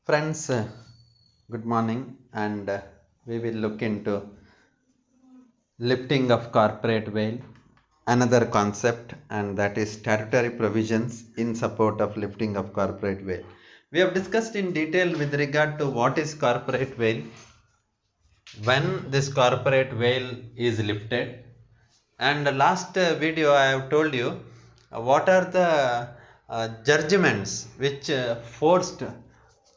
Friends, good morning, and we will look into lifting of corporate veil, another concept, and that is statutory provisions in support of lifting of corporate veil. We have discussed in detail with regard to what is corporate veil, when this corporate veil is lifted, and the last video I have told you what are the judgments which forced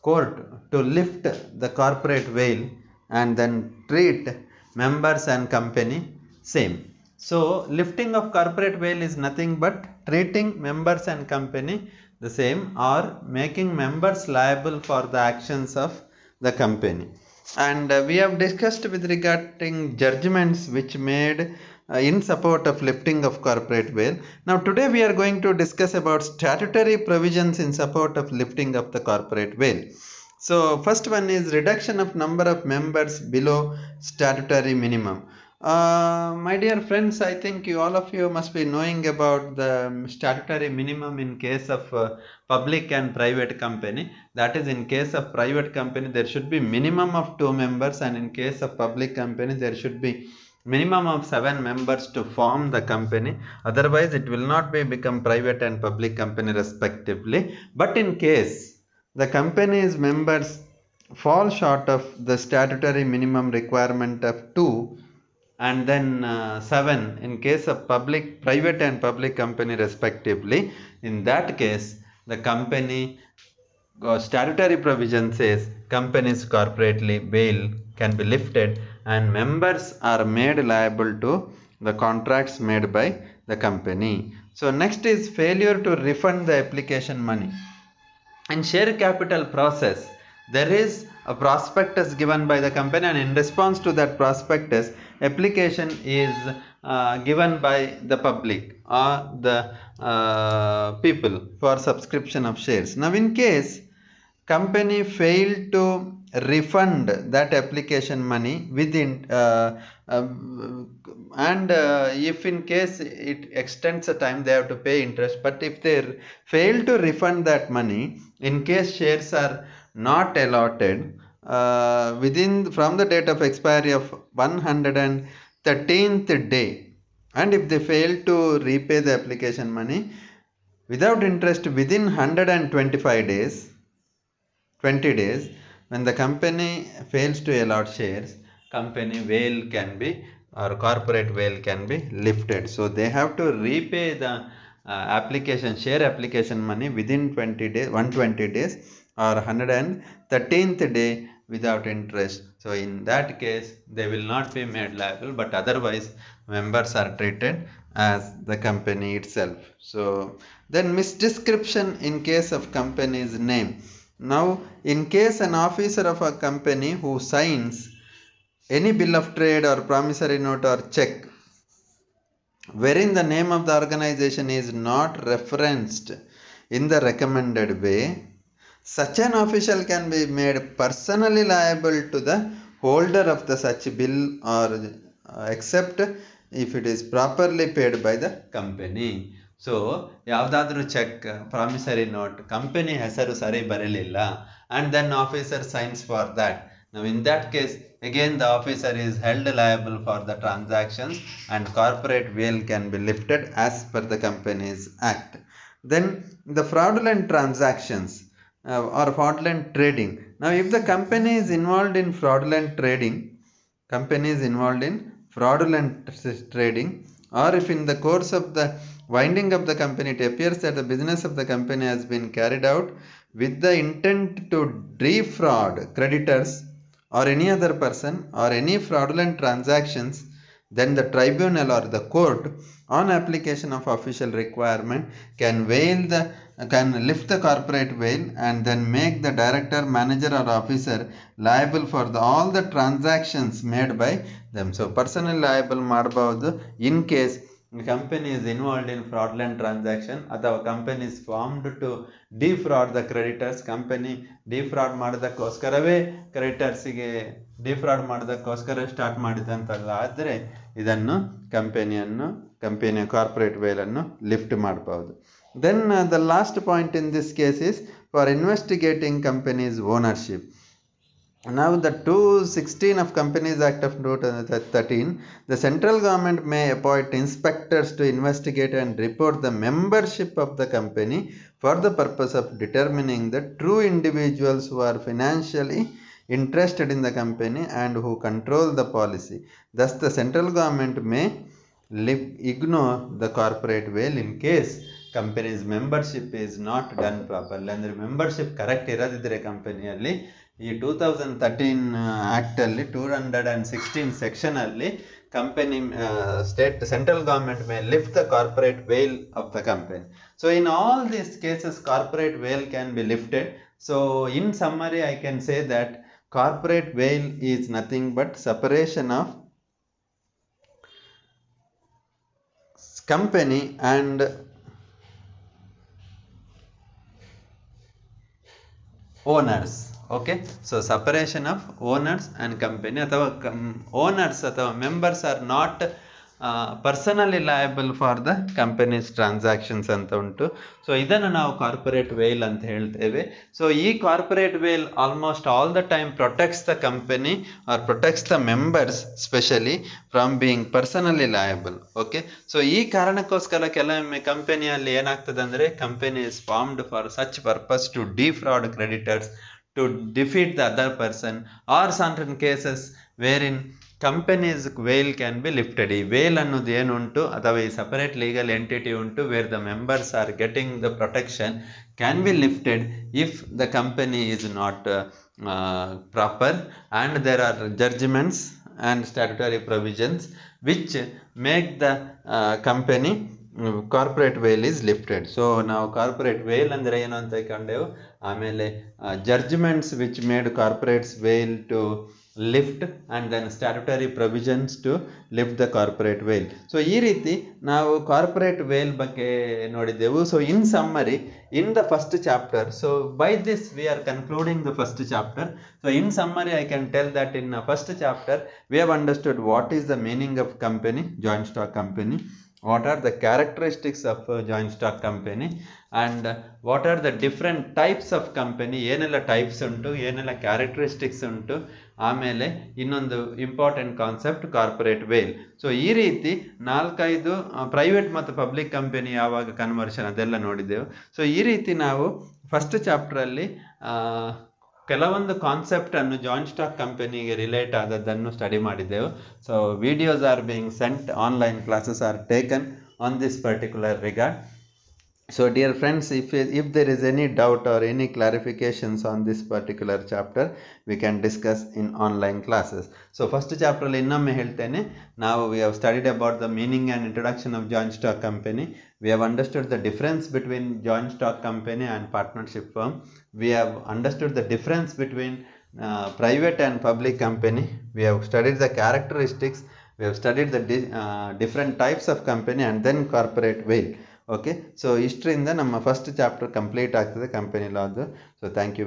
court to lift the corporate veil and then treat members and company same. So lifting of corporate veil is nothing but treating members and company the same or making members liable for the actions of the company. And we have discussed with regarding judgments which made in support of lifting of corporate veil. Now today we are going to discuss about statutory provisions in support of lifting of the corporate veil. So first one is reduction of number of members below statutory minimum. My dear friends, I think all of you must be knowing about the statutory minimum in case of public and private company. That is, in case of private company, there should be minimum of 2 members, and in case of public company, there should be minimum of 7 members to form the company. Otherwise, it will not be become private and public company respectively. But in case the company's members fall short of the statutory minimum requirement of 2 and then 7 in case of private and public company respectively, in that case the company statutory provision says company's corporately veil can be lifted and members are made liable to the contracts made by the company. So next is failure to refund the application money. In share capital process, there is a prospectus given by the company, and in response to that prospectus, application is given by the public or the people for subscription of shares. Now in case company failed to refund that application money within and if in case it extends the time, they have to pay interest. But if they fail to refund that money, in case shares are not allotted within from the date of expiry of 113th day, and if they fail to repay the application money without interest within 125 days, 20 days, when the company fails to allot shares, company veil can be or corporate veil can be lifted. So they have to repay the share application money within 20 days, 120 days or 113th day without interest. So in that case, they will not be made liable, but otherwise members are treated as the company itself. So then misdescription in case of company's name. Now, in case an officer of a company who signs any bill of trade or promissory note or check wherein the name of the organization is not referenced in the recommended way, such an official can be made personally liable to the holder of the such bill or except if it is properly paid by the company. So ಯಾವುದಾದ್ರೂ check promissory note company ಹೆಸರು ಸರಿ ಬರಲಿಲ್ಲ and then officer signs for that. Now in that case, again the officer is held liable for the transactions and corporate veil can be lifted as per the company's act. Then the fraudulent transactions or fraudulent trading. Now if the company is involved in fraudulent trading, or if in the course of the winding up the company it appears that the business of the company has been carried out with the intent to defraud creditors or any other person or any fraudulent transactions, then the tribunal or the court on application of official requirement can lift the corporate veil and then make the director, manager or officer liable for all the transactions made by them. So personally liable ಮಾಡಬಹುದು in case company is involved in fraudulent transaction ಅಥವಾ company is formed to defraud the creditors. company defraud ಮಾಡೋದಕ್ಕೋಸ್ಕರವೇ ಕ್ರೆಡಿಟರ್ಸ್ಗೆ ಡಿಫ್ರಾಡ್ ಮಾಡೋದಕ್ಕೋಸ್ಕರ start ಮಾಡಿದಂತಲ್ಲ ಆದರೆ ಇದನ್ನು ಕಂಪನಿಯ corporate veil ಅನ್ನು lift ಮಾಡಬಹುದು. Then the last point in this case is for investigating companies' ownership. Now, the 216 of Companies Act of 2013, the central government may appoint inspectors to investigate and report the membership of the company for the purpose of determining the true individuals who are financially interested in the company and who control the policy. Thus, the central government may ignore the corporate veil in case company's membership is not done properly. ಅಂದರೆ membership correct ಇರೋದಿದ್ರೆ ಕಂಪನಿಯಲ್ಲಿ ಈ 2013 act ಅಲ್ಲಿ 216 section ಅಲ್ಲಿ company state central government may lift the corporate veil of the company. So in all these cases corporate veil can be lifted. So in summary I can say that corporate veil is nothing but separation of company and owners. Okay, so separation of owners and company ಅಥವಾ owners ಅಥವಾ members are not personally liable for the company's transactions ಅಂತ ಉಂಟು. So ಇದನ್ನು ನಾವು corporate veil ಅಂತ ಹೇಳ್ತೇವೆ. So ಈ corporate veil almost all the time protects the company or protects the members specially from being personally liable. Okay, so ಈ ಕಾರಣಕ್ಕೋಸ್ಕರ ಕೆಲವೊಮ್ಮೆ ಕಂಪನಿಯಲ್ಲಿ ಏನಾಗ್ತದೆ ಅಂದರೆ company is formed for such purpose to defraud creditors, to defeat the other person, or certain cases wherein company's veil can be lifted. ಈ veil ಅನ್ನೋದು ಏನು ಉಂಟು ಅಥವಾ ಈ separate legal entity ಉಂಟು where the members are getting the protection can be lifted if the company is not proper and there are judgments and statutory provisions which make the company corporate veil is lifted. So ನಾವು corporate veil ಅಂದರೆ ಏನು ಅಂತ ಕಂಡೆವು. ಆಮೇಲೆ judgments which made corporates veil to lift and then statutory provisions to lift the corporate veil. So ಈ ರೀತಿ ನಾವು corporate veil ಬಗ್ಗೆ ನೋಡಿದ್ದೆವು. So in summary in the first chapter, so by this we are concluding the first chapter. So in summary I can tell that in first chapter we have understood what is the meaning of company, joint stock company, what are the characteristics of joint stock company, and what are the different types of company, ಏನೆಲ್ಲ types ಉಂಟು, ಏನೆಲ್ಲ characteristics ಉಂಟು, ಆಮೇಲೆ ಇನ್ನೊಂದು important concept corporate veil. So ಈ ರೀತಿ 4-5 private ಮತ್ತು public company ಯಾವಾಗ ಕನ್ವರ್ಷನ್ ಅದೆಲ್ಲ ನೋಡಿದೆವು. ಸೊ ಈ ರೀತಿ ನಾವು ಫಸ್ಟ್ ಚಾಪ್ಟರಲ್ಲಿ ಕೆಲವೊಂದು ಕಾನ್ಸೆಪ್ಟ್ ಅನ್ನು ಜಾಯಿಂಟ್ ಸ್ಟಾಕ್ ಕಂಪನಿಗೆ ರಿಲೇಟ್ ಆದದ್ದನ್ನು ಸ್ಟಡಿ ಮಾಡಿದೆವು. So videos are being sent, online classes are taken on this particular regard. So dear friends, if there is any doubt or any clarifications on this particular chapter, we can discuss in online classes. So first chapter ಅಲ್ಲಿ ಇನ್ನೊಮ್ಮೆ ಹೇಳ್ತೇನೆ. Now we have studied about the meaning and introduction of joint stock company. We have understood the difference between joint stock company and partnership firm. We have understood the difference between private and public company. We have studied the characteristics. We have studied the different types of company and then corporate veil. Okay, so ಇಷ್ಟರಿಂದ ನಮ್ಮ first chapter complete ಆಗ್ತದೆ company ಲಾದು. So thank you very